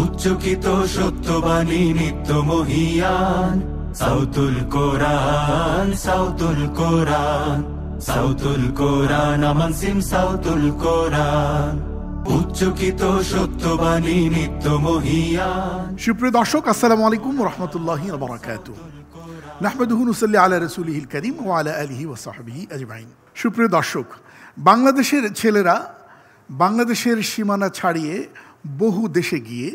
উচ্চকিত সত্যবাণী নিত্য মহিয়ান, সাউতুল কোরআন, সাউতুল কোরআন, সাউতুল কোরআন, আমান সিম সাউতুল কোরআন। উচ্চকিত সত্যবাণী নিত্য মহিয়ান। সুপ্রিয় দর্শক, আসসালামু আলাইকুম ওয়া রাহমাতুল্লাহি ওয়া বারাকাতুহু। নাহমাদুহু নুসাল্লি আলা রাসূলিহিল কারীম ওয়া আলা আলিহি ওয়া সাহবিহি আজমাইন। সুপ্রিয় দর্শক, বাংলাদেশের ছেলেরা বাংলাদেশের সীমানা ছাড়িয়ে বহু দেশে গিয়ে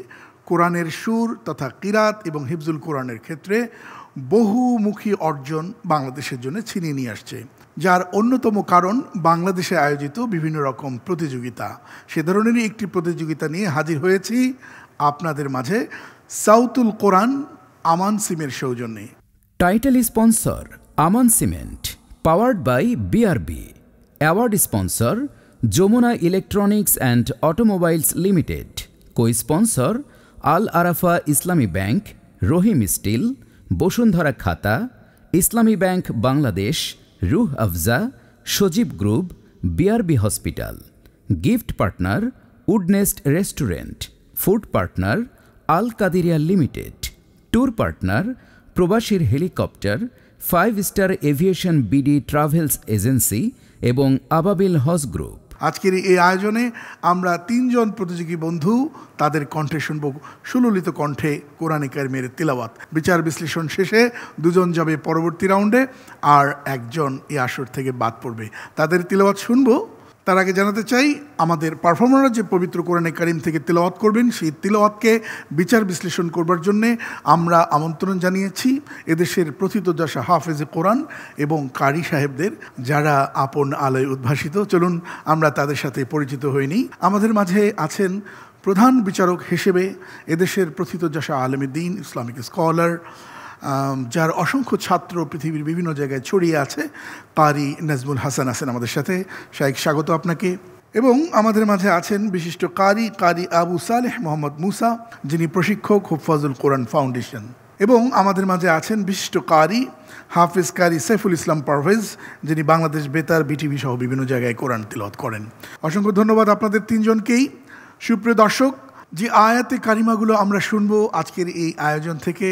কোরআনের সুর তথা কিরাত এবং হিফজুল কোরআনের ক্ষেত্রে বহুমুখী অর্জন বাংলাদেশের জন্য ছিনিয়ে নিয়ে আসছে, যার অন্যতম কারণ বাংলাদেশে আয়োজিত বিভিন্ন রকম প্রতিযোগিতা। সে ধরনেরই একটি প্রতিযোগিতা নিয়ে হাজির হয়েছি আপনাদের মাঝে সাউতুল কোরআন আমান সিমের সৌজন্যে। Title sponsor Aman cement, powered by BRB. Award sponsor Jamuna electronics and automobiles limited. Co sponsor Al Arafah Islami bank, Rahim still, Bashundhara খাতা, ইসলামী bank Bangladesh, Rooh Afza, Sajeeb group, BRB hospital. Gift partner Woodnest restaurant. Food partner Al Qadiria limited. Tour partner প্রবাসীর helicopter, 5 star aviation BD travels agency এবং আবাবিল হজ group. আজকের এই আয়োজনে আমরা 3 জন প্রতিযোগী বন্ধু, তাদের কণ্ঠে শুনব সুললিত কণ্ঠে কোরআনে কারিমের তিলাওয়াত। বিচার বিশ্লেষণ শেষে 2 জন যাবে পরবর্তী রাউন্ডে, আর 1 জন এই আসর থেকে বাদ পড়বে। তাদের তিলাওয়াত শুনব। তার আগে জানাতে চাই, আমাদের পারফর্মাররা যে পবিত্র কোরআনে কারিম থেকে তিলাওয়াত করবেন, সেই তিলাওয়াতকে বিচার বিশ্লেষণ করবার জন্যে আমরা আমন্ত্রণ জানিয়েছি এদেশের প্রথিতযশা হাফেজে কোরআন এবং কারি সাহেবদের, যারা আপন আলোয় উদ্ভাসিত। চলুন আমরা তাদের সাথে পরিচিত হয়ে নিই। আমাদের মাঝে আছেন প্রধান বিচারক হিসেবে এদেশের প্রথিতযশা আলেমে দ্বীন, ইসলামিক স্কলার, যার অসংখ্য ছাত্র পৃথিবীর বিভিন্ন জায়গায় ছড়িয়ে আছে, কারি নাজমুল হাসান আছেন আমাদের সাথে। শাইখ, স্বাগত আপনাকে। এবং আমাদের মাঝে আছেন বিশিষ্ট কারি আবু সালেহ মোহাম্মদ মুসা, যিনি প্রশিক্ষক হুফাজুল কোরআন ফাউন্ডেশন। এবং আমাদের মাঝে আছেন বিশিষ্ট কারি হাফিজ কারি সাইফুল ইসলাম পারভেজ, যিনি বাংলাদেশ বেতার, বিটিভি সহ বিভিন্ন জায়গায় কোরআন তিলাওয়াত করেন। অসংখ্য ধন্যবাদ আপনাদের 3 জনকেই। সুপ্রিয় দর্শক, যে আয়াতে কারিমাগুলো আমরা শুনব আজকের এই আয়োজন থেকে,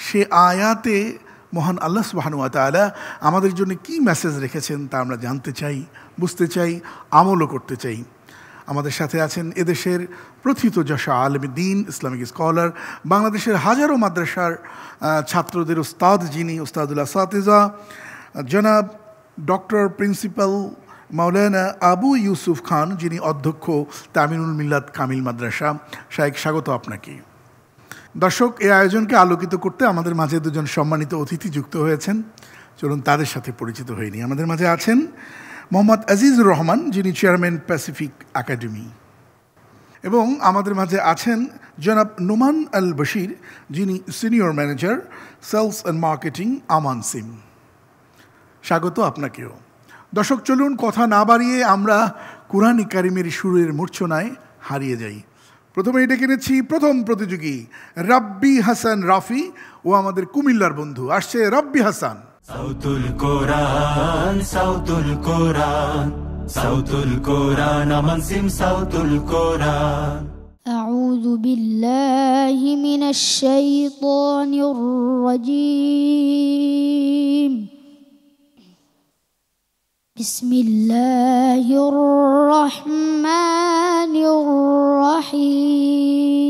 সে আয়াতে মহান আল্লাহ সুবহানাহু ওয়া তাআলা আমাদের জন্য কী মেসেজ রেখেছেন তা আমরা জানতে চাই, বুঝতে চাই, আমলও করতে চাই। আমাদের সাথে আছেন এদেশের প্রথিতযশা আলেমে দ্বীন, ইসলামিক স্কলার, বাংলাদেশের হাজারো মাদ্রাসার ছাত্রদের উস্তাদ, যিনি উস্তাদুল আসাতিজা জনাব ডক্টর প্রিন্সিপাল মাওলানা আবু ইউসুফ খান, যিনি অধ্যক্ষ তামিনুল মিল্লাত কামিল মাদ্রাসা। শাইখ, স্বাগত আপনাকে। দর্শক, এই আয়োজনকে আলোকিত করতে আমাদের মাঝে 2 জন সম্মানিত অতিথি যুক্ত হয়েছেন। চলুন তাদের সাথে পরিচিত হয়ে নিই। আমাদের মাঝে আছেন মোহাম্মদ আজিজুর রহমান, যিনি চেয়ারম্যান প্যাসিফিক একাডেমি। এবং আমাদের মাঝে আছেন জনাব নোমান আল বশির, যিনি senior manager sales and marketing Aman সিম। স্বাগত আপনাকেও। দর্শক, চলুন কথা না বাড়িয়ে আমরা কোরআন কারিমের সুরের মূর্ছনায় হারিয়ে যাই। প্রথমে ডেকে এনেছি প্রথম প্রতিযোগী রাব্বি হাসান রাফি, ও আমাদের কুমিল্লার বন্ধু। আসছে রাব্বি হাসান। সাউতুল কোরআন, সাউতুল কোরআন, সাউতুল কোরআন, আমান সিম সাউতুল কোরআন। আউযু বিল্লাহি মিনাশ শাইতানির রাজীম। বিসমিল্লাহির রহমানির রহিম।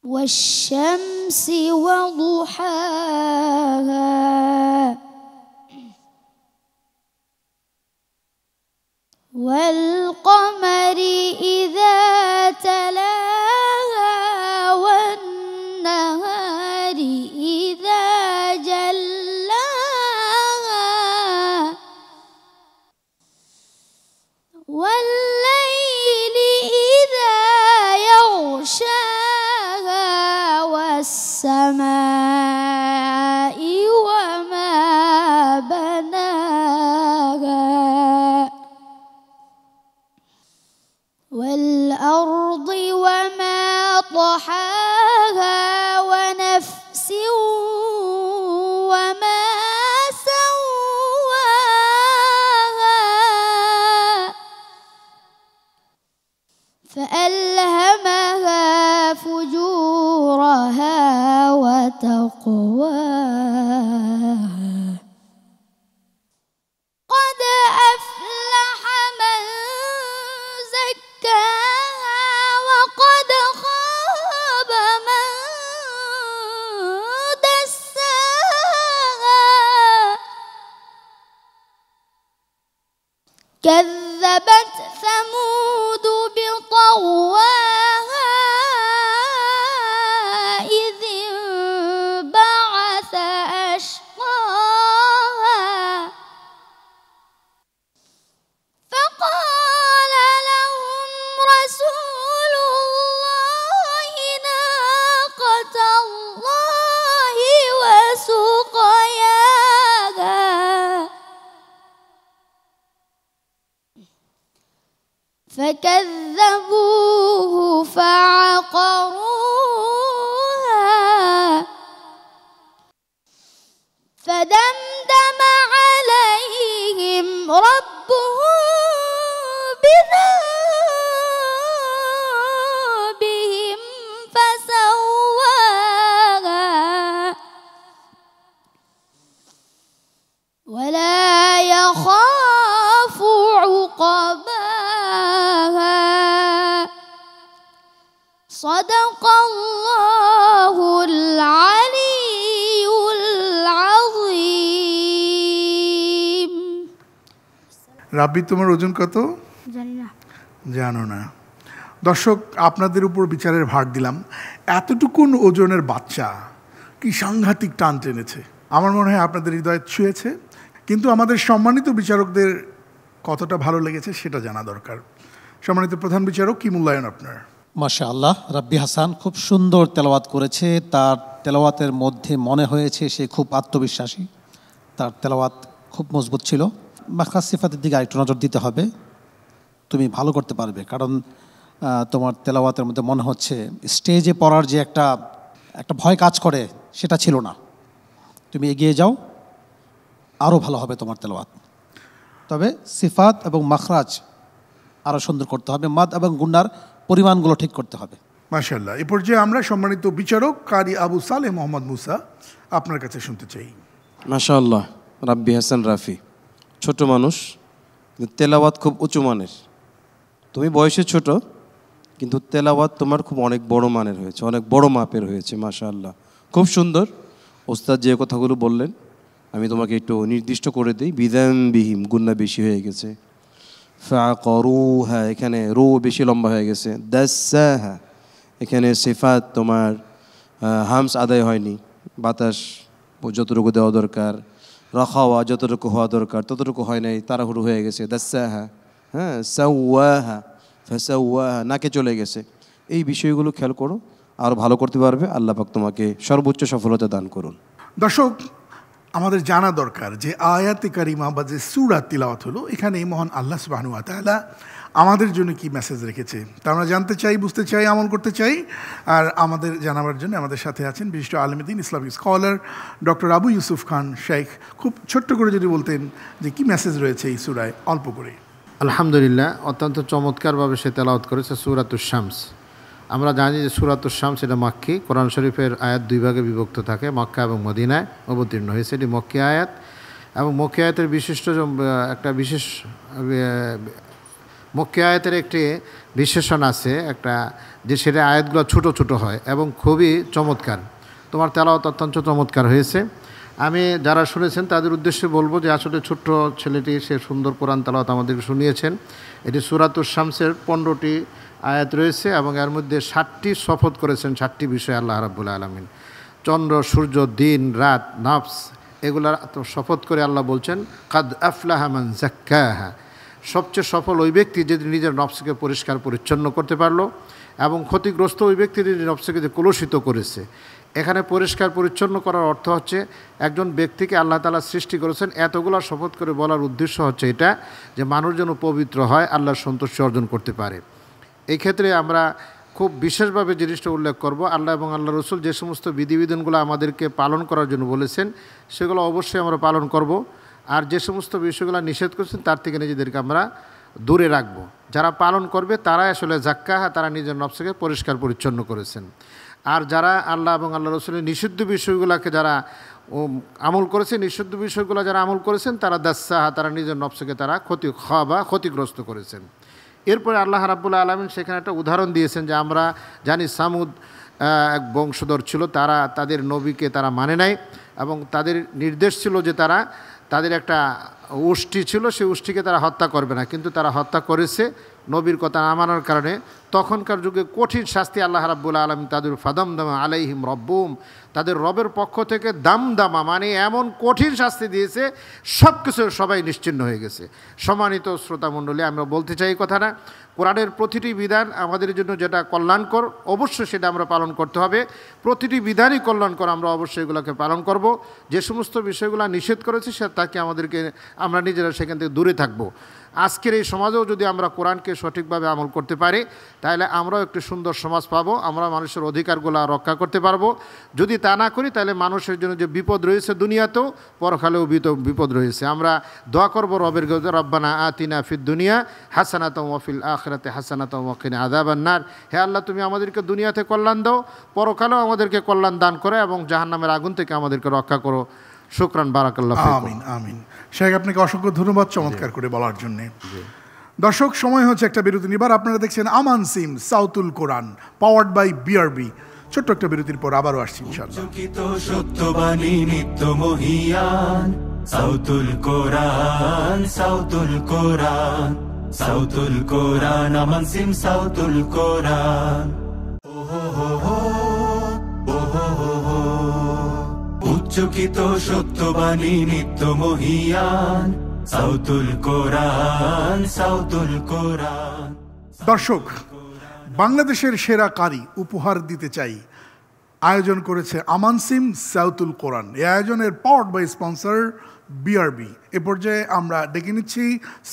ওয়াশ-শামসি ওয়া দুহাহা ওয়াল কমারি ইযা তালাহা ওয়ান নাহারি ইযা জাল্লাহা ওয়াল লাইলি ইযা ইয়াগশাহা ওয়াস সামাই ওয়া মা বানাহা فألهمها فجورها وتقواها قد أفلح من زكاها وقد خاب من دساها كذبت ثمود بطغواها إذ انبعث أشقاها فقال لهم رسول الله ناقة الله وسقياها فكذبوه فعقروها فدمدم عليهم ربهم بذنبهم فسواها ولا يخاف عقباها صدق الله العلي العظيم রাব্বি, তোমার ওজন কত? জানি না। জানো না। দর্শক, আপনাদের উপর বিচারের ভার দিলাম। এতটুকুন ওজনের বাচ্চা কি সাংঘাতিক টান টেনেছে, আমার মনে হয় আপনাদের হৃদয় ছুঁয়েছে। কিন্তু আমাদের সম্মানিত বিচারকদের কতটা ভালো লেগেছে সেটা জানা দরকার। সম্মানিত প্রধান বিচারক, কি মূল্যায়ন আপনার? মাশাআল্লাহ, রাব্বি হাসান খুব সুন্দর তেলাওয়াত করেছে। তার তেলাওয়াতের মধ্যে মনে হয়েছে সে খুব আত্মবিশ্বাসী, তার তেলাওয়াত খুব মজবুত ছিল। মাখরাজ সিফাতের দিকে আরেকটু নজর দিতে হবে, তুমি ভালো করতে পারবে, কারণ তোমার তেলাওয়াতের মধ্যে মনে হচ্ছে স্টেজে পড়ার যে একটা ভয় কাজ করে সেটা ছিল না। তুমি এগিয়ে যাও, আরও ভালো হবে তোমার তেলাওয়াত। তবে সিফাত এবং মাখরাজ আরও সুন্দর করতে হবে, মাদ এবং গুন্নার পরিমাণগুলো ঠিক করতে হবে। মাশাআল্লাহ। এ পর্যায়ে আমরা সম্মানিত বিচারক কারি আবু সালেহ মোহাম্মদ মুসা আপনার কাছে শুনতে চাই। মাশাআল্লাহ, রাব্বি হাসান রাফি ছোট মানুষ, কিন্তু তেলাওয়াত খুব উঁচু মানের। তুমি বয়সে ছোট, কিন্তু তেলাওয়াত তোমার খুব অনেক বড় মানের হয়েছে, অনেক বড় মাপের হয়েছে। মাশাআল্লাহ, খুব সুন্দর। ওস্তাদ যে কথাগুলো বললেন আমি তোমাকে একটু নির্দিষ্ট করে দিই। বিদামবিহিম গুন্না বেশি হয়ে গেছে, ফাকরুহা এখানে রু বেশি লম্বা হয়ে গেছে, দাসাহা এখানে সিফাত তোমার হামস আদায় হয়নি, বাতাস যতটুকু দেওয়া দরকার, রাখাওয়া যতটুকু হওয়া দরকার ততটুকু হয় নাই, তাড়াহুড়ো হয়ে গেছে। দাসাহা, হ্যাঁ, সাওয়াহা ফাসাওয়াহা নাকে চলে গেছে। এই বিষয়গুলো খেয়াল করো, আর ভালো করতে পারবে। আল্লাহ পাক তোমাকে সর্বোচ্চ সফলতা দান করুন। দর্শক, আমাদের জানা দরকার যে আয়াতে কারিমা বা যে সূরা তিলাওয়াত হলো, এখানে মহান আল্লাহ সুবহানাহু ওয়া তাআলা আমাদের জন্য কি মেসেজ রেখেছে তা আমরা জানতে চাই, বুঝতে চাই, আমল করতে চাই। আর আমাদের জানাবার জন্য আমাদের সাথে আছেন বিশিষ্ট আলেমে দ্বীন, Islamic scholar doctor Abu Yusuf Khan Sheikh. খুব ছোট্ট করে যদি বলতেন যে কি মেসেজ রয়েছে এই সূরায়, অল্প করে। আলহামদুলিল্লাহ, অত্যন্ত চমৎকারভাবে সে তেলাওয়াত করেছে সূরাতুশ শামস। আমরা জানি যে সূরাতুশ শামস এটা মাক্কি, কোরআন শরীফের আয়াত দুই ভাগে বিভক্ত থাকে, মক্কা এবং মদিনায় অবতীর্ণ হয়েছে। এটি মক্কি আয়াত, এবং মক্কি আয়াতের মক্কি আয়াতের একটি বিশেষণ আছে একটা, যে সেটা আয়াতগুলো ছোট ছোট হয় এবং খুবই চমৎকার। তোমার তেলাওয়াত অত্যন্ত চমৎকার হয়েছে। আমি যারা শুনেছেন তাদের উদ্দেশ্যে বলবো যে আসলে ছোট্ট ছেলেটি সে সুন্দর কোরআন তেলাওয়াত আমাদেরকে শুনিয়েছেন। এটি সূরাতুশ শামসের 15টি আয়াত রয়েছে এবং এর মধ্যে 7টি শপথ করেছেন 7টি বিষয় আল্লাহ রাব্বুল আলামিন। চন্দ্র, সূর্য, দিন, রাত, নফস, এগুলার শপথ করে আল্লাহ বলছেন কাদ আফলাহা মান যাক্কাহা। সবচেয়ে সফল ওই ব্যক্তি যে নিজের নফসকে পরিষ্কার পরিচ্ছন্ন করতে পারলো, এবং ক্ষতিগ্রস্ত ওই ব্যক্তি যে নফসকে যে কলুষিত করেছে। এখানে পরিষ্কার পরিচ্ছন্ন করার অর্থ হচ্ছে একজন ব্যক্তিকে আল্লাহ তাআলা সৃষ্টি করেছেন, এতগুলো শপথ করে বলার উদ্দেশ্য হচ্ছে এটা যে মানুষ যেন পবিত্র হয়, আল্লাহর সন্তুষ্টি অর্জন করতে পারে। এই ক্ষেত্রে আমরা খুব বিশেষভাবে জিনিসটা উল্লেখ করব, আল্লাহ এবং আল্লাহ রসুল যে সমস্ত বিধিবিধানগুলো আমাদেরকে পালন করার জন্য বলেছেন সেগুলো অবশ্যই আমরা পালন করব, আর যে সমস্ত বিষয়গুলো নিষেধ করেছেন তার থেকে নিজেদেরকে আমরা দূরে রাখবো। যারা পালন করবে তারাই আসলে জাক্কাহা, তারা নিজের নফসকে পরিষ্কার পরিচ্ছন্ন করেছেন। আর যারা আল্লাহ এবং আল্লাহ রসুলের নিষিদ্ধ বিষয়গুলোকে যারা আমল করেছে, নিষিদ্ধ বিষয়গুলো যারা আমল করেছেন, তারা দাস্সাহা, তারা নিজের নফসকে তারা ক্ষতিগ্রস্ত করেছেন। এরপরে আল্লাহ রাব্বুল আলামিন সেখানে একটা উদাহরণ দিয়েছেন যে আমরা জানি সামুদ এক বংশধর ছিল, তারা তাদের নবীকে তারা মানে নাই এবং তাদের নির্দেশ ছিল যে তারা তাদের একটা উষ্টি ছিল, সেই উষ্টিকে তারা হত্যা করবে না, কিন্তু তারা হত্যা করেছে নবীর কথা না মানার কারণে। তখনকার যুগে কঠিন শাস্তি আল্লাহ রাব্বুল আলামিন তাদের ফাদামদামা আলাইহিম রব্বুম, তাদের রবের পক্ষ থেকে দামদামা মানে এমন কঠিন শাস্তি দিয়েছে, সব কিছু সবাই নিশ্চিহ্ন হয়ে গেছে। সম্মানিত শ্রোতামণ্ডলী, আমরা বলতে চাই কথা না, কোরআনের প্রতিটি বিধান আমাদের জন্য যেটা কল্যাণকর অবশ্যই সেটা আমরা পালন করতে হবে। প্রতিটি বিধানই কল্যাণকর, আমরা অবশ্যই এগুলোকে পালন করব। যে সমস্ত বিষয়গুলো নিষেধ করেছে সে তাকে আমরা নিজেরা সেখান থেকে দূরে থাকব। আজকের এই সমাজেও যদি আমরা কোরআনকে সঠিকভাবে আমল করতে পারি তাহলে আমরাও একটি সুন্দর সমাজ পাবো, আমরা মানুষের অধিকারগুলো রক্ষা করতে পারবো। যদি তা না করি তাহলে মানুষের জন্য যে বিপদ রয়েছে দুনিয়াতেও, পরকালেও বিপদ রয়েছে। আমরা দোয়া করবো রবের কাছে, রব্বানা আতিনা ফিদ দুনিয়া হাসানাতাও ওয়া ফিল আখিরাতি হাসানাতাও ওয়া কিনা আযাবান নার। হে আল্লাহ, তুমি আমাদেরকে দুনিয়াতে কল্যাণ দাও, পরকালেও আমাদেরকে কল্যাণ দান করো এবং জাহান্নামের আগুন থেকে আমাদেরকে রক্ষা করো। শুকরান, বারাকাল্লাহ ফিকুম। আমিন আমিন। শেখ, আপনাকে অসংখ্য ধন্যবাদ চমৎকার করে বলার জন্য। দর্শক, সময় হচ্ছে একটা বিরতি নিবার। আপনারা দেখছেন আমান সিম সাউতুল কোরআন, পাওয়ার্ড বাই বিআরবি। ছোট্ট একটা বিরতির পর আবারও আসছি ইনশাআল্লাহ। চকিত সত্যবাণী নিত্য মহিয়ান, সাউতুল কোরআন, সাউতুল কোরআন, সাউতুল কোরআন, আমান সিম সাউতুল কোরআন। উচ্চকিত সত্যবাণী নিত্য মহিয়ান, সাউতুল কোরআন, সাউতুল কোরআন। দর্শক, বাংলাদেশের সেরা কারি উপহার দিতে চাই আয়োজন করেছে আমান সিম সাউতুল কোরআন। এই আয়োজনের পাওয়ার্ড বাই স্পন্সর বিআরবি। এ পর্যায়ে আমরা ডেকে নিচ্ছি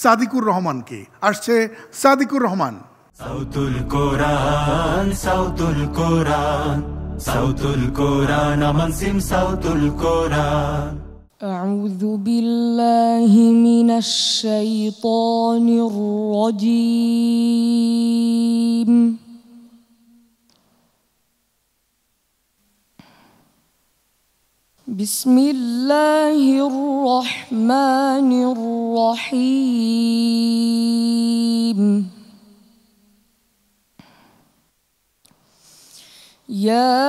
সাদিকুর রহমানকে। আসছে সাদিকুর রহমান। সাউতুল কোরআন, সাউতুল কোরআন, সাউতুল কোরআন, আমান সিম সাউতুল কোরআন। أعوذ بالله من الشيطان الرجيم. بسم الله الرحمن الرحيم. يا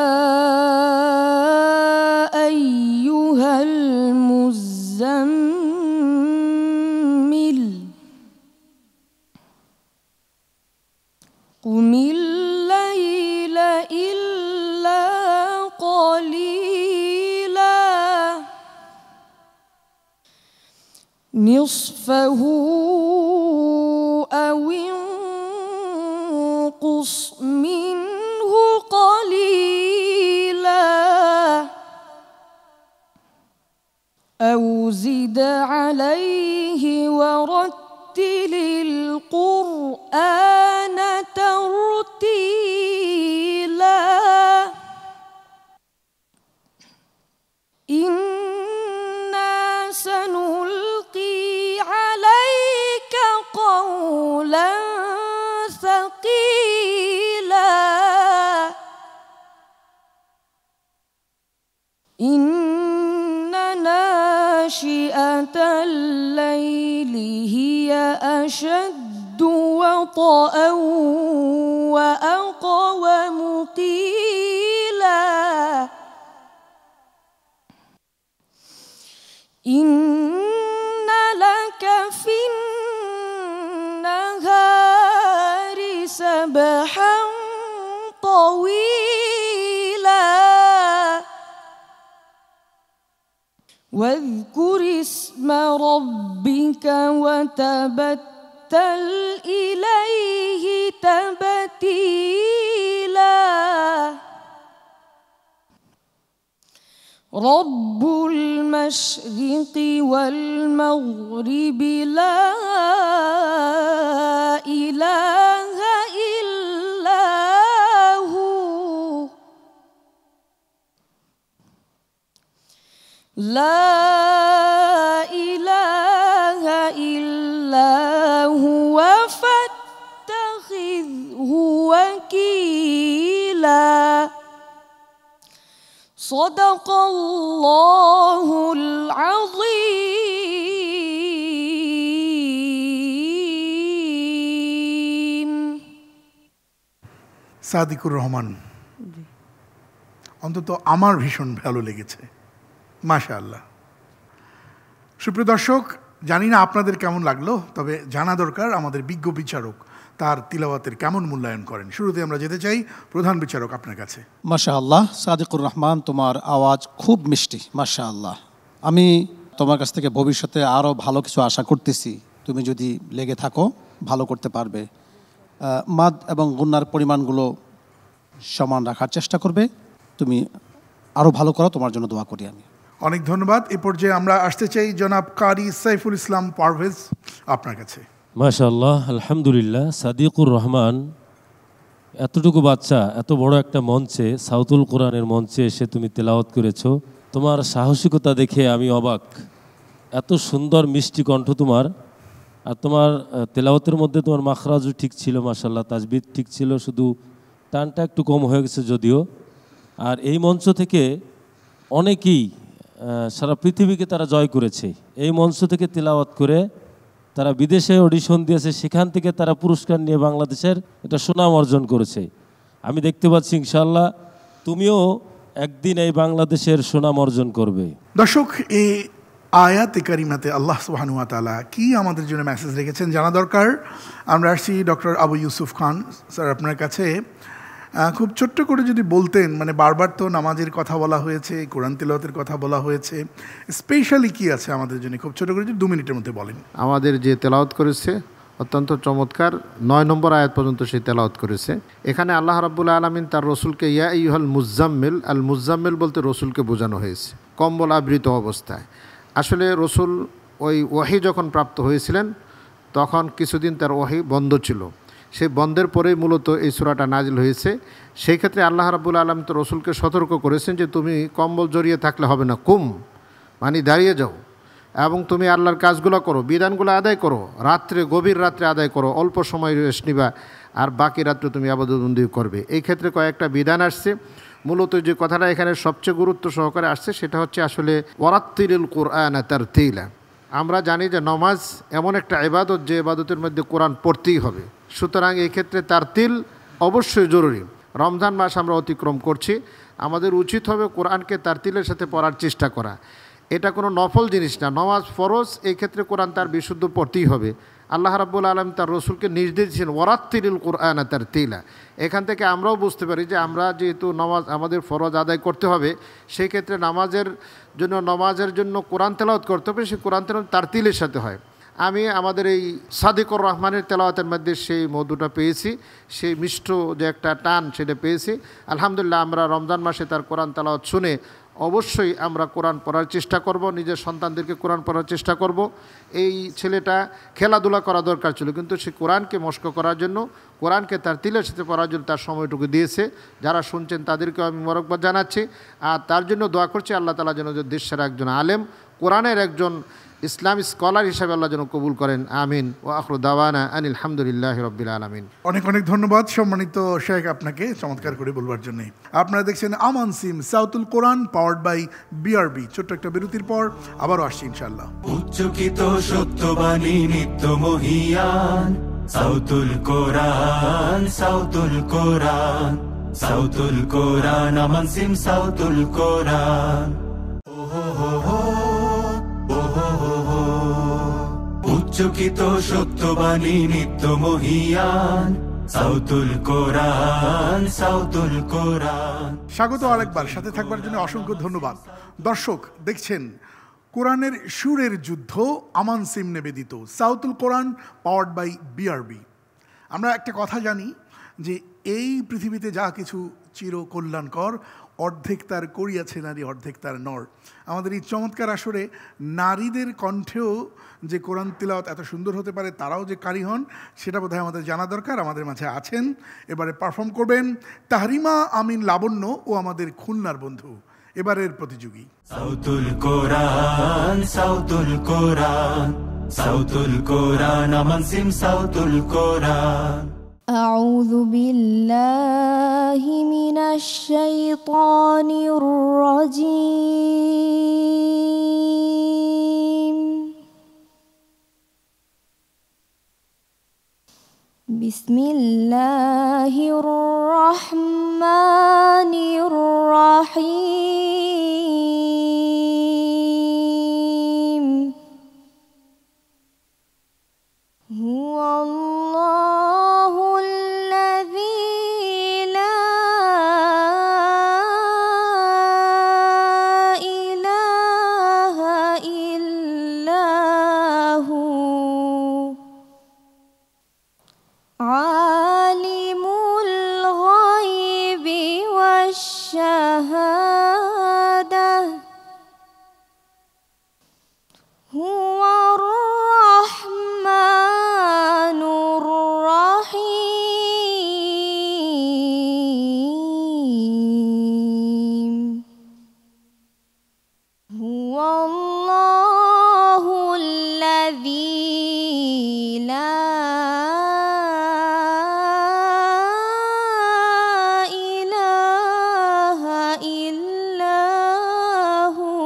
أيها المزمل قم الليل إلا قليلا نصفه أو انقص منه قليلا أو زد عليه ورتل القرآن ترتيلا إنا سنلقي عليك قولا ثقيلا إن ناشئة الليل هي أشد وطئا وأقوم قيلا إن لك في النهار سبحا طويلا واذكر اسم ربك وتبتل إليه تبتيلا رب المشرق والمغرب لا إله إلا هو لا إله إلا هو فاتخذه وكيلا صدق الله العظيم সাদিকুর রহমান, অন্তত আমার ভীষণ ভালো লেগেছে, মাশাআল্লাহ। সুপ্রিয় দর্শক, জানি না আপনাদের কেমন লাগলো, তবে জানা দরকার আমাদের বিজ্ঞ বিচারক তার তিলাওয়াতের কেমন মূল্যায়ন করেন। শুরুতে আমরা যেতে চাই প্রধান বিচারক আপনার কাছে। মাশাআল্লাহ, সাদিকুর রহমান, তোমার আওয়াজ খুব মিষ্টি, মাশাআল্লাহ। আমি তোমার কাছ থেকে ভবিষ্যতে আরও ভালো কিছু আশা করতেছি। তুমি যদি লেগে থাকো ভালো করতে পারবে। মাদ এবং গুন্নার পরিমাণগুলো সমান রাখার চেষ্টা করবে। তুমি আরও ভালো করো, তোমার জন্য দোয়া করি আমি। অনেক ধন্যবাদ। এ পর্যায়ে আমরা আসতে চাই জনাব কারি সাইফুল ইসলাম পারভেজ আপনার কাছে। মাশাআল্লাহ, আলহামদুলিল্লাহ। সাদিকুর রহমান, এতটুকু বাচ্চা এত বড় একটা মঞ্চে, সাউতুল কোরআনের মঞ্চে এসে তুমি তেলাওয়াত করেছো। তোমার সাহসিকতা দেখে আমি অবাক। এত সুন্দর মিষ্টি কণ্ঠ তোমার, আর তোমার তেলাওয়াতের মধ্যে তোমার মাখরাজও ঠিক ছিল, মাশাআল্লাহ, তাজবিদ ঠিক ছিল, শুধু টানটা একটু কম হয়ে গেছে যদিও। আর এই মঞ্চ থেকে অনেকেই সারা পৃথিবীকে তারা জয় করেছে। এই মঞ্চ থেকে তেলাওয়াত করে তারা বিদেশে অডিশন দিয়েছে, সেখান থেকে তারা পুরস্কার নিয়ে বাংলাদেশের একটা সুনাম অর্জন করেছে। আমি দেখতে পাচ্ছি ইনশাআল্লাহ তুমিও একদিন এই বাংলাদেশের সুনাম অর্জন করবে। দর্শক, এই আয়াতে কারিমাতে আল্লাহ সুবহানাহু ওয়া তাআলা কি আমাদের জন্য মেসেজ রেখেছেন জানা দরকার। আমরা আসছি ডক্টর আবু ইউসুফ খান স্যার আপনার কাছে। খুব ছোট্ট করে যদি বলতেন, মানে বারবার তো নামাজের কথা বলা হয়েছে, কোরআন তিলাওয়াতের কথা বলা হয়েছে, স্পেশালি কি আছে আমাদের জন্য, খুব ছোট করে যদি 2 মিনিটের মধ্যে বলেন। আমাদের যে তেলাওয়াত করেছে অত্যন্ত চমৎকার, 9 নম্বর আয়াত পর্যন্ত সেই তেলাওয়াত করেছে। এখানে আল্লাহ রাব্বুল আলামিন তার রসুলকে ইয়া আইয়ুহাল মুজাম্মিল, আল মুজাম্মিল বলতে রসুলকে বোঝানো হয়েছে কম্বল আবৃত অবস্থায়। আসলে রসুল ওই ওয়াহি যখন প্রাপ্ত হয়েছিলেন তখন কিছুদিন তার ওয়াহি বন্ধ ছিল, সেই বন্ধের পরেই মূলত এই সূরাটা নাজিল হয়েছে। সেই ক্ষেত্রে আল্লাহ রাব্বুল আলামিন তো রসুলকে সতর্ক করেছেন যে তুমি কম্বল জড়িয়ে থাকলে হবে না, কুম মানে দাঁড়িয়ে যাও এবং তুমি আল্লাহর কাজগুলো করো, বিধানগুলো আদায় করো, রাত্রে গভীর রাত্রে আদায় করো, অল্প সময় রেস্ট নিবা, আর বাকি রাত্রে তুমি ইবাদতবন্দি করবে। এই ক্ষেত্রে কয়েকটা বিধান আসছে। মূলত যে কথাটা এখানে সবচেয়ে গুরুত্ব সহকারে আসছে সেটা হচ্ছে আসলে ওয়ারাত্তিলিল কুরআন তারতিলা। আমরা জানি যে নমাজ এমন একটা ইবাদত যে ইবাদতের মধ্যে কোরআন পড়তেই হবে, সুতরাং এই ক্ষেত্রে তারতিল অবশ্যই জরুরি। রমজান মাস আমরা অতিক্রম করছি, আমাদের উচিত হবে কোরআনকে তারতিলের সাথে পড়ার চেষ্টা করা। এটা কোনো নফল জিনিস না, নমাজ ফরজ, এই ক্ষেত্রে কোরআন তার বিশুদ্ধ পড়তেই হবে। আল্লাহ রাব্বুল আলামিন তার রসুলকে নির্দেশ দিয়েছেন ওয়ারাত্তিলিল কুরআন তারতিলা। এখান থেকে আমরাও বুঝতে পারি যে আমরা যেহেতু নামাজ আমাদের ফরজ আদায় করতে হবে, সেই ক্ষেত্রে নামাজের জন্য কোরআন তেলাওয়াত করতে হবে, সেই কোরআন তেলাওয়াত তারতিলের সাথে হয়। আমি আমাদের এই সাদিকুর রহমানের তেলাওয়াতের মধ্যে সেই মধুটা পেয়েছি, সেই মিষ্ট যে একটা টান সেটা পেয়েছি। আলহামদুলিল্লাহ, আমরা রমজান মাসে তার কোরআন তেলাওয়াত শুনে অবশ্যই আমরা কোরআন পড়ার চেষ্টা করব, নিজের সন্তানদেরকে কোরআন পড়ার চেষ্টা করব। এই ছেলেটা খেলাধুলা করা দরকার ছিল, কিন্তু সে কোরআনকে মস্ক করার জন্য, কোরআনকে তার তিলের সাথে পড়ার জন্য তার সময়টুকু দিয়েছে। যারা শুনছেন তাদেরকেও আমি মোবারকবাদ জানাচ্ছি, আর তার জন্য দোয়া করছি আল্লাহ তাআলা যেন দেশের একজন আলেম, কোরআনের একজন ইসলামী স্কলার হিসাবে আল্লাহ যেন কবুল করেন, আমিন। ওয়া আখিরু দাওয়ানা আনিল হামদুলিল্লাহি রাব্বিল আলামিন। অনেক অনেক ধন্যবাদ সম্মানিত শেখ আপনাকে চমৎকার করে বলবার জন্য। আপনারা দেখছেন আমান সিম সাউতুল কোরআন পাওয়ার্ড বাই বিআরবি। ছোট্ট একটা বিরতির পর আবারও আসছি ইনশাআল্লাহ। উচ্চকিত সত্যবাণী নিত্য মহিয়ান সাউতুল কোরআন, সাউতুল কোরআন, সাউতুল কোরআন, আমান সিম সাউতুল কোরআন। উচ্চকিত সত্যবাণী নিত্য মহিয়ান সাউতুল কোরআন, সাউতুল কোরআন। স্বাগত আরেকবার, সাথে থাকবার জন্য অসংখ্য ধন্যবাদ। দর্শক দেখছেন কোরআনের সুরের যুদ্ধ, আমান সিম নিবেদিত সাউতুল কোরআন পাওয়ার্ড বাই বিআরবি। আমরা একটা কথা জানি যে এই পৃথিবীতে যা কিছু চির কল্যাণকর, অর্ধেক তার করিয়াছে নারী, অর্ধেক তার নর। আমাদের এই চমৎকার আসরে নারীদের কণ্ঠেও যে কোরআন তিলাওয়াত এত সুন্দর হতে পারে, তারাও যে কারি হন সেটা বোধহয় আমাদের জানা দরকার। আমাদের মাঝে আছেন, এবারে পারফর্ম করবেন তাহরিমা আমিন লাবণ্য ও আমাদের খুলনার বন্ধু, এবারের প্রতিযোগী। সাউতুল কোরআন, সাউতুল কোরআন, সাউতুল কোরআন আমান সিম সাউতুল কোরআন أعوذ بالله من الشيطان الرجيم بسم الله الرحمن الرحيم هو الله الذي لا إله إلا هو عالم الغيب والشهادة هو الرحمن الرحيم هو الله الذي لا إله إلا هو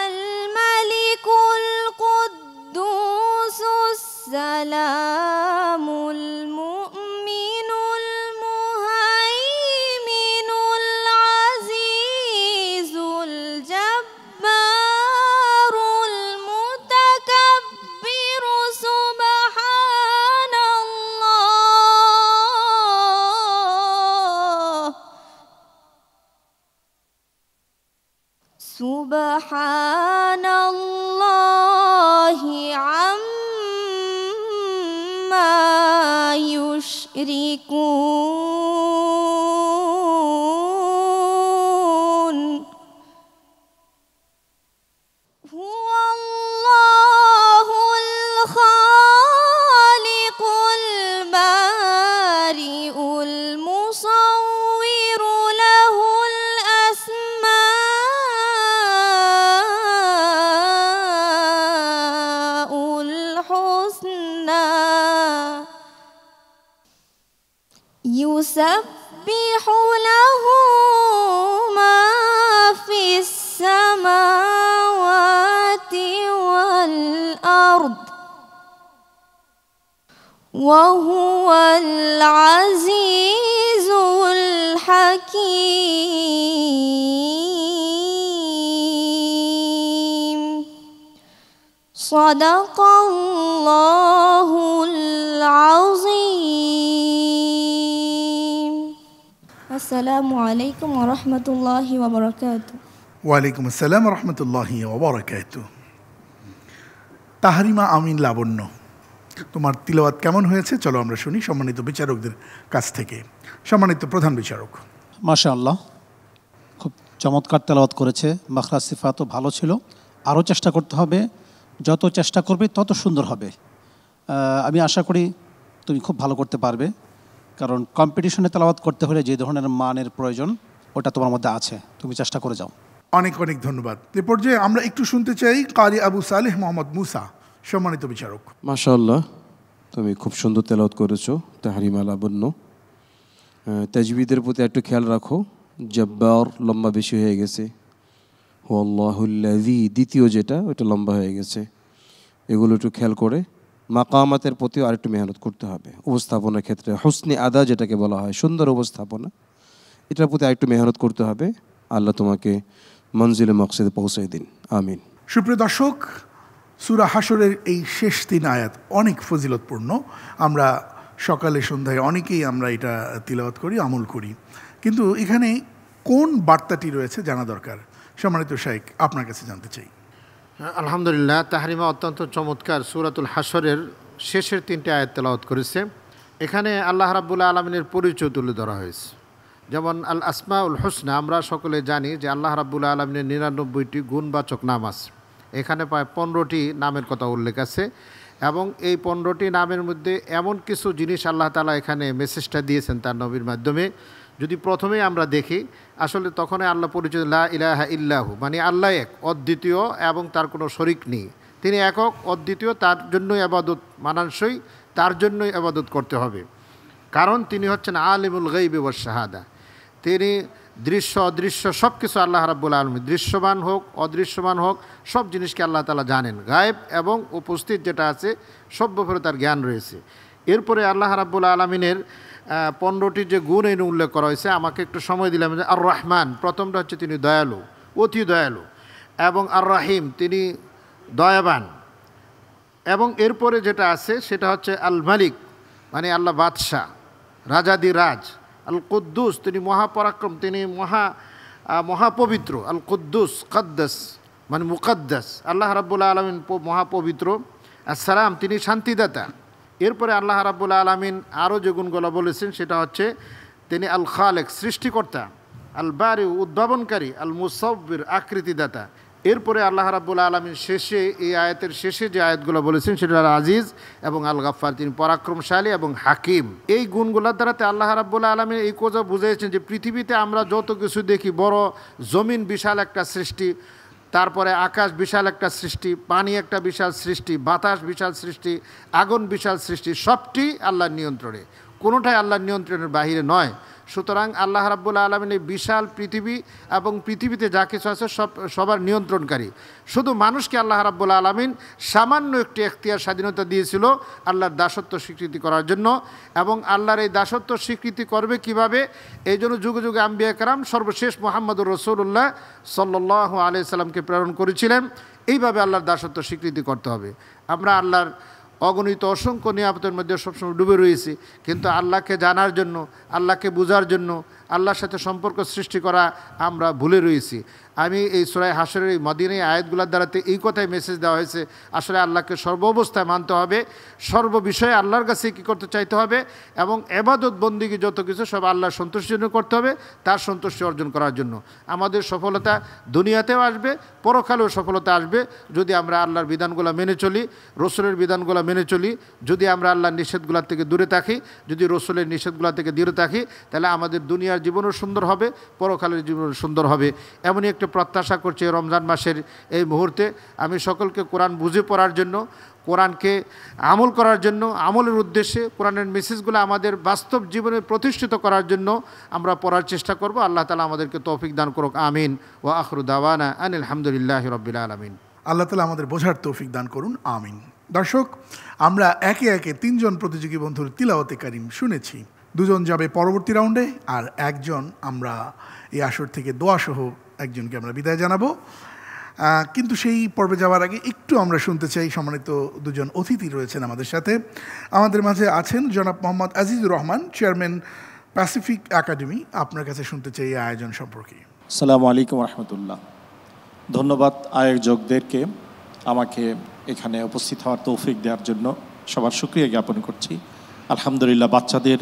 الملك القدوس السلام المؤمن المهيمن العزيز الجبار المتكبر سبحان الله سبحان الله عما يشركون هو الله الخالق البارئ المصور له الأسماء الحسنى يسبح له ما في السماوات والأرض وهو العزيز الحكيم صدق الله العظيم السلام عليكم ورحمة الله وبركاته ওয়ালাইকুম আসসালাম রহমতুল্লাহি ওবরাকাত। তাহরিমা আমিন লাবণ্য, তোমার তিলাওয়াত কেমন হয়েছে চলো আমরা শুনি সম্মানিত বিচারকদের কাছ থেকে। সম্মানিত প্রধান বিচারক। মাশাআল্লাহ, খুব চমৎকার তেলাওয়াত করেছে। মাখরাজ সিফাতও ভালো ছিল, আরও চেষ্টা করতে হবে, যত চেষ্টা করবে তত সুন্দর হবে। আমি আশা করি তুমি খুব ভালো করতে পারবে, কারণ কম্পিটিশনে তেলাওয়াত করতে হলে যে ধরনের মানের প্রয়োজন ওটা তোমার মধ্যে আছে, তুমি চেষ্টা করে যাও। অনেক অনেক ধন্যবাদ। এ পর্যায়ে আমরা একটু শুনতে চাই কারি আবু সালেহ মোহাম্মদ মুসা, সম্মানিত বিচারক। মাশাআল্লাহ, তুমি খুব সুন্দর তেলাওয়াত করেছো তাহরিমা লাবণ্য। তাজবিদের প্রতি একটু খেয়াল রাখো, জব্বার লম্বা বেশি হয়ে গেছে, হুয়াল্লাহুল্লাযী দ্বিতীয় যেটা ওটা লম্বা হয়ে গেছে, এগুলো একটু খেয়াল করে মাকামাতের প্রতিও আরেকটু মেহনত করতে হবে। উপস্থাপনার ক্ষেত্রে হুসনে আদা যেটাকে বলা হয়, সুন্দর উপস্থাপনা, এটার প্রতি আরেকটু মেহনত করতে হবে। আল্লাহ তোমাকে মঞ্জিলে মকসদে পৌঁছায় দিন, আমিন। সুপ্রিয় দর্শক, সূরা হাশরের এই শেষ 3 আয়াত অনেক ফজিলতপূর্ণ। আমরা সকালে সন্ধ্যায় অনেকেই আমরা এটা তিলাওয়াত করি, আমল করি, কিন্তু এখানে কোন বার্তাটি রয়েছে জানা দরকার। সম্মানিত শাইখ, আপনার কাছে জানতে চাই। আলহামদুলিল্লাহ, তাহরিমা অত্যন্ত চমৎকার সূরাতুল হাশরের শেষের 3টে আয়াত তেলাওয়াত করেছে। এখানে আল্লাহ রাব্বুল আলামিনের পরিচয় তুলে ধরা হয়েছে। যেমন আল আসমাউল হুসনা, আমরা সকলে জানি যে আল্লাহ রাব্বুল আলামিনের 99টি গুণবাচক নাম আছে। এখানে প্রায় 15টি নামের কথা উল্লেখ আছে, এবং এই 15টি নামের মধ্যে এমন কিছু জিনিস আল্লাহ তাআলা এখানে মেসেজটা দিয়েছেন তার নবীর মাধ্যমে, যদি প্রথমেই আমরা দেখি আসলে তখনই আল্লাহ পরিচয় লা ইলাহা ইল্লাহু, মানে আল্লাহ এক, অদ্বিতীয় এবং তার কোনো শরিক নেই। তিনি একক, অদ্বিতীয়, তার জন্যই আবাদত মানানসই, তার জন্যই আবাদত করতে হবে। কারণ তিনি হচ্ছেন আলিমুল গায়বি ওয়াশ শাহাদা। তিনি দৃশ্য অদৃশ্য সব কিছু আল্লাহ রাব্বুল আলামিন, দৃশ্যমান হোক অদৃশ্যমান হোক সব জিনিসকে আল্লাহ তাআলা জানেন। গায়েব এবং উপস্থিত যেটা আছে সব ব্যাপারে তার জ্ঞান রয়েছে। এরপরে আল্লাহ রাব্বুল আলামিনের 15টি যে গুণ এনে উল্লেখ করা হয়েছে, আমাকে একটু সময় দিলাম। যে আর রহমান, প্রথমটা হচ্ছে তিনি দয়ালু, অতি দয়ালু, এবং আর রাহিম, তিনি দয়াবান। এবং এরপরে যেটা আছে সেটা হচ্ছে আল মালিক, মানে আল্লাহ বাদশাহ, রাজাদি রাজ। আল কুদ্দুস, তিনি মহাপরাক্রম, তিনি মহাপবিত্র। আল কুদ্দুস কদ্দাস, মানে মুকদ্দাস, আল্লাহ রাব্বুল আলামিন মহাপবিত্র। আসসালাম, তিনি শান্তিদাতা। এরপরে আল্লাহ রাব্বুল আলামিন আরও যে গুণগুলো বলেছেন সেটা হচ্ছে তিনি আল খালেক, সৃষ্টিকর্তা। আল বারি, উদ্ভাবনকারী। আল মুসাব্বির, আকৃতিদাতা। এরপরে আল্লাহ রাব্বুল আলামিন শেষে, এই আয়াতের শেষে যে আয়াতগুলো বলেছেন সেটা আল আজিজ এবং আল গাফফার, তিনি পরাক্রমশালী এবং হাকিম। এই গুণগুলোর দ্বারাতে আল্লাহ রাব্বুল আলামিন এই কথা বুঝিয়েছেন যে পৃথিবীতে আমরা যত কিছু দেখি, বড় জমিন বিশাল একটা সৃষ্টি, তারপরে আকাশ বিশাল একটা সৃষ্টি, পানি একটা বিশাল সৃষ্টি, বাতাস বিশাল সৃষ্টি, আগুন বিশাল সৃষ্টি, সবটি আল্লাহর নিয়ন্ত্রণে, কোনোটাই আল্লাহর নিয়ন্ত্রণের বাহিরে নয়। সুতরাং আল্লাহ রাব্বুল আলামিন এই বিশাল পৃথিবী এবং পৃথিবীতে যা কিছু আছে সবার নিয়ন্ত্রণকারী। শুধু মানুষকে আল্লাহ রাব্বুল আলামিন সামান্য একটি এখতিয়ার, স্বাধীনতা দিয়েছিল আল্লাহর দাসত্ব স্বীকৃতি করার জন্য। এবং আল্লাহর এই দাসত্ব স্বীকৃতি করবে কিভাবে, এই জন্য যুগে যুগে আম্বিয়া কেরাম, সর্বশেষ মুহাম্মদুর রাসূলুল্লাহ সাল্লাল্লাহু আলাইহি সাল্লামকে প্রেরণ করেছিলেন। এইভাবে আল্লাহর দাসত্ব স্বীকৃতি করতে হবে। আমরা আল্লাহর অগণিত অসংখ্য নিয়ামতের মধ্যে সবসময় ডুবে রয়েছি, কিন্তু আল্লাহকে জানার জন্য, আল্লাহকে বোঝার জন্য, আল্লাহর সাথে সম্পর্ক সৃষ্টি করা আমরা ভুলে রয়েছি। আমি এই সূরা হাশরের এই মদিনাই আয়াতগুলোর দ্বারাতে এই কথাই মেসেজ দেওয়া হয়েছে, আসলে আল্লাহকে সর্ব অবস্থায় মানতে হবে, সর্ব বিষয়ে আল্লাহর কাছে কী করতে চাইতে হবে, এবং ইবাদত বন্দেগী যত কিছু সব আল্লাহর সন্তুষ্টির জন্য করতে হবে, তার সন্তুষ্টি অর্জন করার জন্য। আমাদের সফলতা দুনিয়াতেও আসবে, পরকালেও সফলতা আসবে যদি আমরা আল্লাহর বিধানগুলো মেনে চলি, রসুলের বিধানগুলো মেনে চলি। যদি আমরা আল্লাহর নিষেধগুলোর থেকে দূরে থাকি, যদি রসুলের নিষেধগুলো থেকে দূরে থাকি, তাহলে আমাদের দুনিয়ার জীবনও সুন্দর হবে, পরকালের জীবনও সুন্দর হবে। এমনই একটা প্রত্যাশা করছি রমজান মাসের এই মুহূর্তে। আমি সকলকে কোরআন বুঝে পড়ার জন্য, কোরআনকে আমল করার জন্য, আমলের উদ্দেশ্যে কোরআনের মেসেজগুলো আমাদের বাস্তব জীবনে প্রতিষ্ঠিত করার জন্য আমরা পড়ার চেষ্টা করব। আল্লাহ তাআলা আমাদেরকে তৌফিক দান করুক, আমিন। ওয়া আখিরু দাওয়ানা আনিল হামদুলিল্লাহি রাব্বিল আলামিন। আল্লাহ তাআলা আমাদের বোঝার তৌফিক দান করুন, আমিন। দর্শক, আমরা একে একে 3 জন প্রতিযোগী বন্ধুর তিলাওয়াতে কারিম শুনেছি। 2 জন যাবে পরবর্তী রাউন্ডে, আর 1 জন আমরা এই আসর থেকে দোয়াসহ একজনকে আমরা বিদায় জানাবো। কিন্তু সেই পর্বে যাওয়ার আগে একটু আমরা শুনতে চাই, সম্মানিত 2 জন অতিথি রয়েছেন আমাদের সাথে। আমাদের মাঝে আছেন জনাব Mohammad Azizur Rahman, chairman Pacific academy. আপনার কাছে শুনতে চাই এই আয়োজন সম্পর্কে। আসসালামু আলাইকুম রহমতুল্লাহ। ধন্যবাদ আয়োজকদেরকে আমাকে এখানে উপস্থিত হওয়ার তৌফিক দেওয়ার জন্য, সবার শুকরিয়া জ্ঞাপন করছি। আলহামদুলিল্লাহ, বাচ্চাদের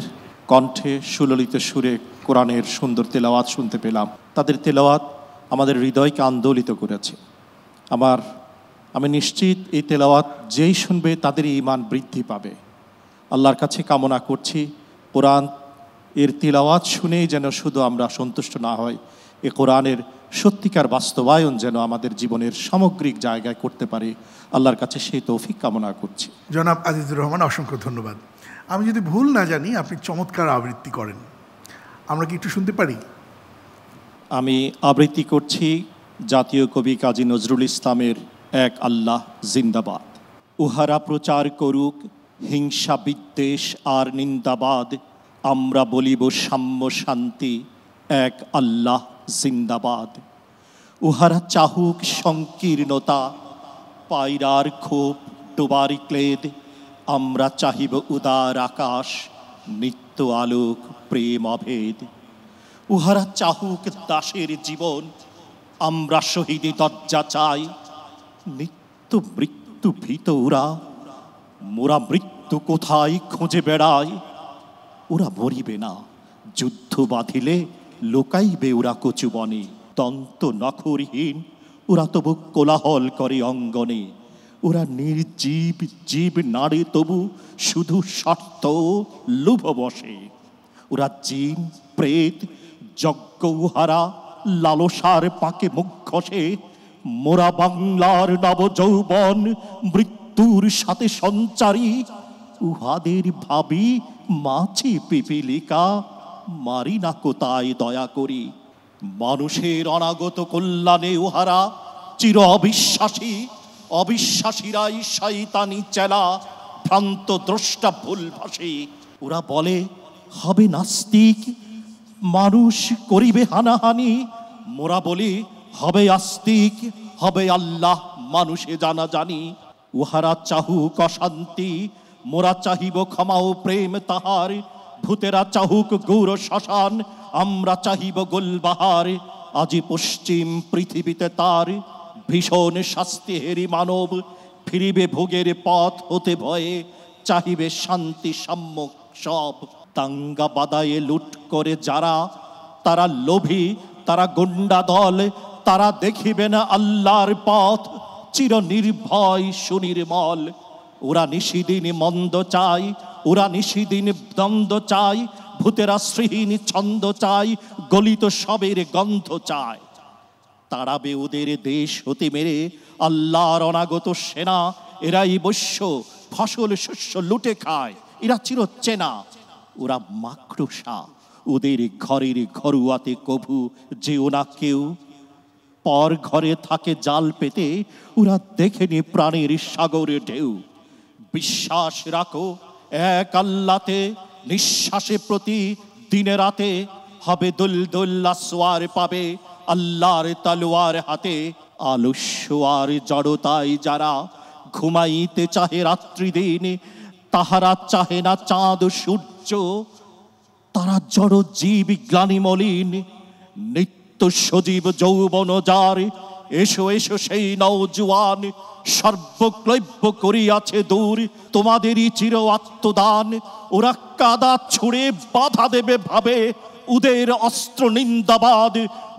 কণ্ঠে সুললিত সুরে কোরআনের সুন্দর তেলাওয়াত শুনতে পেলাম। তাদের তেলাওয়াত আমাদের হৃদয়কে আন্দোলিত করেছে। আমি নিশ্চিত এই তেলাওয়াত যেই শুনবে তাদের ঈমান বৃদ্ধি পাবে। আল্লাহর কাছে কামনা করছি কোরআন এর তেলাওয়াত শুনেই যেন শুধু আমরা সন্তুষ্ট না হই, এ কোরআনের সত্যিকার বাস্তবায়ন যেন আমাদের জীবনের সামগ্রিক জায়গায় করতে পারি। আল্লাহর কাছে সেই তৌফিক কামনা করছি। জনাব আজিজুর রহমান, অসংখ্য ধন্যবাদ। আমি যদি ভুল না জানি আপনি চমৎকার আবৃত্তি করেন, আমরা কি একটু শুনতে পারি? আমি আবৃত্তি করছি জাতীয় কবি কাজী নজরুল ইসলামের এক আল্লাহ জিন্দাবাদ। উহারা প্রচার করুক হিংসা বিদ্বেষ আর নিন্দাবাদ, আমরা বলিব সাম্য শান্তি, এক আল্লাহ জিন্দাবাদ। উহারা চাহুক সংকীর্ণতা, পায়রার ক্ষোভ ডোবার ক্লেদ, আমরা চাহিব উদার আকাশ, নিত্য আলোক প্রেম অভেদ। উহারা চাহুক দাসের জীবন, আমরা শহীদি দরজা চাই, নিত্য মৃত্যু ভীত ওরা, মোরা মৃত্যু কোথায় খুঁজে বেড়ায়। ওরা মরিবে না, যুদ্ধ বাঁধিলে লোকাইবে ওরা কচুবনে, দন্ত নখরহীন ওরা তবু কোলাহল করে অঙ্গনে। ওরা নির্জীব জীব নাড়ে তবু শুধু স্বার্থ লোভ বসে, ওরা জিন প্রেত যজ্ঞ উহারা লালসার পাকে মুখ ঘষে, মোরা বাংলার নবযৌবন মৃত্যুর সাথে সঞ্চারী, উহাদের ভাবি মাছি পিপিলিকা, মারি না কোথায় দয়া করি। মানুষের অনাগত কল্যাণে উহারা চির অবিশ্বাসী, অবিশ্বাসীরাই শয়তানি চেলা, ভ্রান্ত দ্রষ্টা ভুলভাসী। ওরা বলে হবে নাস্তিক, মানুষ করিবে হানাহানি, মোরা বলি হবে আস্তিক, হবে আল্লাহ মানুষে জানা জানি। উহারা চাহুক অশান্তি, মোরা চাহিব ক্ষমা ও প্রেম তাহার, ভূতেরা চাহুক গৌর শ্মশান, আমরা চাহিব গোলবাহার। আজি পশ্চিম পৃথিবীতে তার ভীষণ শাস্তি হেরি মানব, ফিরিবে ভোগের পথ হতে ভয়ে, চাহিবে শান্তি সাম্য সব। দাঙ্গা বাদায়ে লুট করে যারা, তারা লোভী, তারা গুন্ডা দল, তারা দেখিবে না আল্লাহর পথ, চির নির্ভয় সুনির্মল। ওরা নিশিদিন মন্দ চাই, ওরা নিশিদিন দ্বন্দ্ব চাই, ভূতেরা শ্রীহীন ছন্দ চাই, গলিত সবের গন্ধ চায়। তাড়াবে ওদের দেশ হতে মেরে আল্লাহর অনাগত সেনা, এরাই বৈশ্য ফসল শস্য লুটে খায়, এরা চির চেনা। ওরা মাকড়সা, ওদের ঘরের ঘরুয়াতে কভু যেও না কেউ, পর ঘরে থাকে জাল পেতে, ওরা দেখেনি প্রাণের সাগরে ঢেউ। বিশ্বাস রাখো এক আল্লাতে, নিঃশ্বাসে প্রতি দিনে রাতে, হবে দুলদুল্লা সোয়ার পাবে আল্লাহর তলোয়ার হাতে। আলস্য আর জড়তায় যারা ঘুমাইতে চাহে রাত্রি দিন, তাহারা চাহে না চাঁদ সূর্য, তারা জড় জীব গ্লানি মলিন, নিত্য সজীব যৌবন যার। এসো এসো সেই নওজোয়ান, সর্বক্লব্য করিয়াছে দূর তোমাদেরই চির আত্মদান। ওরা কাদা ছুঁড়ে বাধা দেবে ভাবে, উদের অস্ত্র নিন্দাবাদ,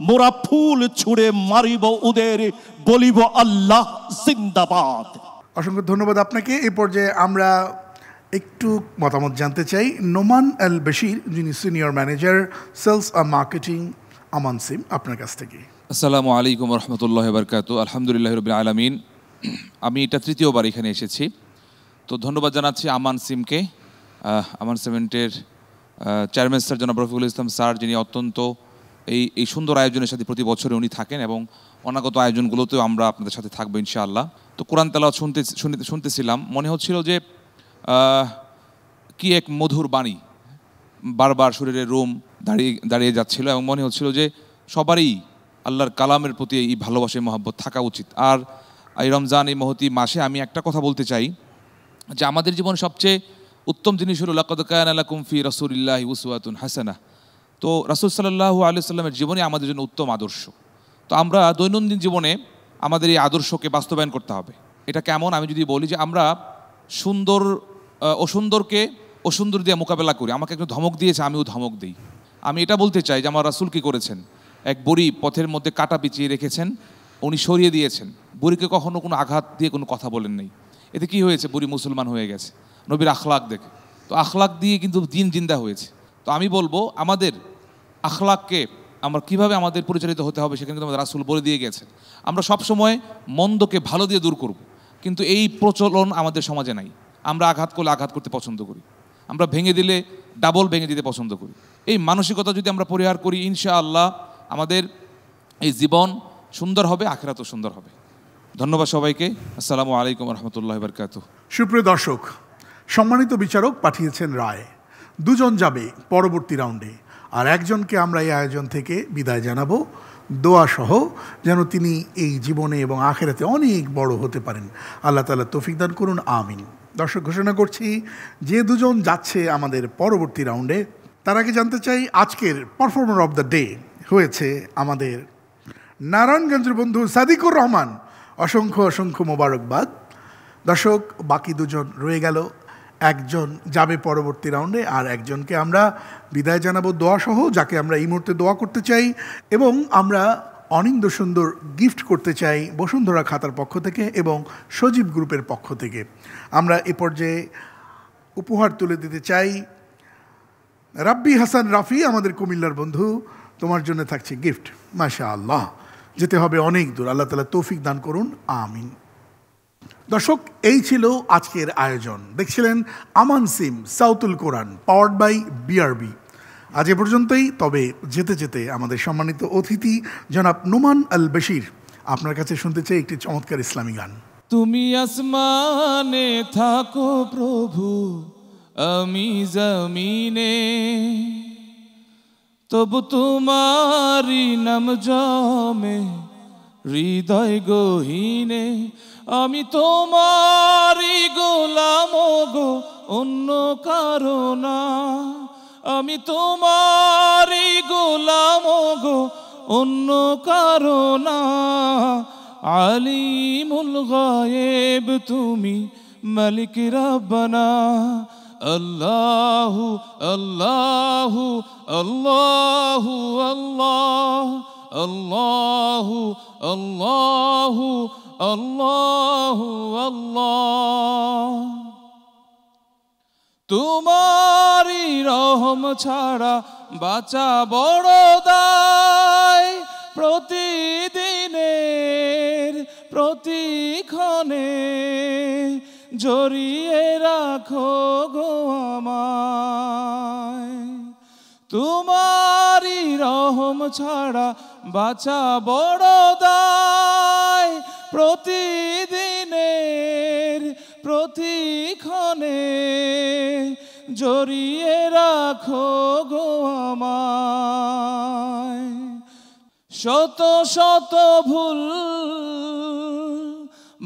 মোরা ফুল ছুঁড়ে মারিব উদের, বলিব আল্লাহ জিন্দাবাদ। অসংখ্য ধন্যবাদ আপনাকে। এই পর্যায়ে আমরা একটু মতামত জানতে চাই নোমান আল বশির, যিনি সিনিয়র ম্যানেজার সেলস আর মার্কেটিং আমান সিম, আপনার কাছ থেকে। আসসালামু আলাইকুম রহমতুল্লাহ বারকাতু। আলহামদুলিল্লাহ রবিল আলমিন। আমি এটা তৃতীয়বার এখানে এসেছি, তো ধন্যবাদ জানাচ্ছি আমান সিমকে, আমান সিমেন্টের চেয়ারম্যান স্যার জনাব রফিকুল ইসলাম স্যার, যিনি অত্যন্ত এই সুন্দর আয়োজনের সাথে প্রতি বছরে উনি থাকেন এবং অনাগত আয়োজনগুলোতেও আমরা আপনাদের সাথে থাকবো ইনশাআল্লাহ। তো কোরআন তেলাওয়াত শুনতেছিলাম, মনে হচ্ছিল যে কি এক মধুর বাণী, বারবার শরীরের রোম দাঁড়িয়ে যাচ্ছিল এবং মনে হচ্ছিল যে সবারই আল্লাহর কালামের প্রতি এই ভালোবাসা মহব্বত থাকা উচিত। আর এই রমজান, এই মহতি মাসে আমি একটা কথা বলতে চাই যে আমাদের জীবন সবচেয়ে উত্তম জিনিস হলো লাকাদ কানা লাকুম ফি রাসূলিল্লাহি উসওয়াতুন হাসানাহ। তো রাসূল সাল্লাল্লাহু আলাইহি সাল্লামের জীবনই আমাদের জন্য উত্তম আদর্শ। তো আমরা দৈনন্দিন জীবনে আমাদের এই আদর্শকে বাস্তবায়ন করতে হবে। এটা কেমন আমি যদি বলি যে আমরা অসুন্দরকে অসুন্দর দিয়ে মোকাবেলা করি। আমাকে একটু ধমক দিয়েছে, আমিও ধমক দিই। আমি এটা বলতে চাই যে আমার রাসূল কী করেছেন, এক বুড়ি পথের মধ্যে কাটা পিছিয়ে রেখেছেন, উনি সরিয়ে দিয়েছেন, বুড়িকে কখনো কোনো আঘাত দিয়ে কোনো কথা বলেন নেই। এতে কি হয়েছে, বুড়ি মুসলমান হয়ে গেছে নবীর আখলাক দেখে। তো আখলাক দিয়ে কিন্তু দিন জিন্দা হয়েছে। তো আমি বলবো আমাদের আখলাককে আমরা কিভাবে আমাদের পরিচালিত হতে হবে সেখানে কিন্তু আমাদের রাসূল বলে দিয়ে গেছেন। আমরা সবসময় মন্দকে ভালো দিয়ে দূর করব, কিন্তু এই প্রচলন আমাদের সমাজে নাই। আমরা আঘাত করলে আঘাত করতে পছন্দ করি, আমরা ভেঙে দিলে ডাবল ভেঙে দিতে পছন্দ করি। এই মানসিকতা যদি আমরা পরিহার করি, ইনশাআল্লাহ আমাদের এই জীবন সুন্দর হবে, আখিরাতও সুন্দর হবে। ধন্যবাদ সবাইকে। আসসালামু আলাইকুম রহমতুল্লাহি বারকাতুহু। সুপ্রিয় দর্শক, সম্মানিত বিচারক পাঠিয়েছেন রায়, দুজন যাবে পরবর্তী রাউন্ডে, আর একজনকে আমরা এই আয়োজন থেকে বিদায় জানাবো দোয়া সহ, যেন তিনি এই জীবনে এবং আখিরাতে অনেক বড় হতে পারেন। আল্লাহ তাআলা তৌফিক দান করুন, আমিন। দর্শক, ঘোষণা করছি যে দুজন যাচ্ছে আমাদের পরবর্তী রাউন্ডে, তার আগে জানতে চাই আজকের পারফর্মার অফ দ্য ডে হয়েছে আমাদের নারায়ণগঞ্জের বন্ধু সাদিকুর রহমান। অসংখ্য অসংখ্য মোবারকবাদ। দর্শক, বাকি দুজন রয়ে গেল, একজন যাবে পরবর্তী রাউন্ডে আর একজনকে আমরা বিদায় জানাবো দোয়া সহ, যাকে আমরা এই মুহূর্তে দোয়া করতে চাই এবং আমরা অনিন্দ সুন্দর গিফট করতে চাই বসুন্ধরা খাতার পক্ষ থেকে এবং সজীব গ্রুপের পক্ষ থেকে। আমরা এ পর্যায়ে উপহার তুলে দিতে চাই রাব্বি হাসান রাফি আমাদের কুমিল্লার বন্ধু, তোমার জন্য থাকছে গিফট। মাশাআল্লাহ, যেতে হবে অনেক দূর, আল্লাহ তাআলা তৌফিক দান করুন, আমিন। দর্শক, এই ছিল আজকের আয়োজন। দেখছিলেন আমান সিম সাউতুল কোরআন পাওয়ার্ড বাই বিআরবি। আজ এ পর্যন্তই। তবে যেতে যেতে আমাদের সম্মানিত অতিথি জনাব নোমান আল বশির আপনার কাছে শুনতে চাই একটি চমৎকার ইসলামী গান। তুমি আসমানে থাকো প্রভু, আমি জমিনে, তবু তোমারি নাম জমে হৃদয় গহীনে। আমি তোমারি গোলাম গো, অন্য কারো না। আমি তোমারি গোলাম গো, অন্য কারো না। আলিমুল গায়েব তুমি, মালিক রব্বানা। আল্লাহু আল্লাহু আল্লাহু আল্লাহ, আল্লাহু আল্লাহু আল্লাহু আল্লাহ। তোমারি রহম ছাড়া বাঁচা বড় দায়। প্রতিদিনের প্রতিক্ষণে জড়িয়ে রাখো গো আমায়। তোমারি রহম ছাড়া বাঁচা বড় দায়। প্রতিদিনের প্রতিক্ষণে জড়িয়ে রাখো গো আমায়। শত শত ভুল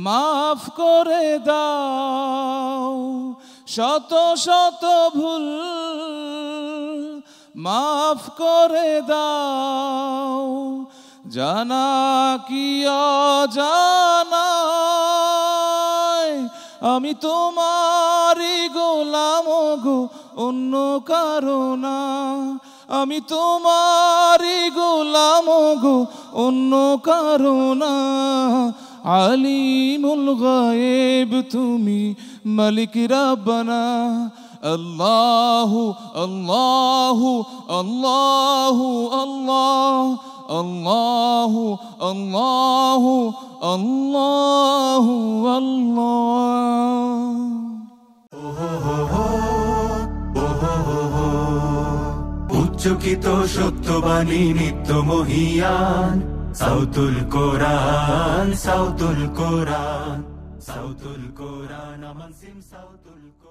মাফ করে দাও, শত শত ভুল মাফ করে দাও। জানা কি অজানায় আমি তোমারি গোলাম গো, অন্য কারো না। আমি তোমারি গোলাম গো, অন্য কারো না। আলিমুল গায়েব তুমি, মালিক রব্বানা। আল্লাহু আল্লাহু আল্লাহু আল্লাহ, আল্লাহু আল্লাহু আল্লাহু আল্লাহ। উচ্চকিত সত্যবাণী নিত্য মহিয়ান, সাউতুল কোরআন, সাউতুল কোরআন, সাউতুল কোরআন, আমান সিম সাউতুল কোরআন।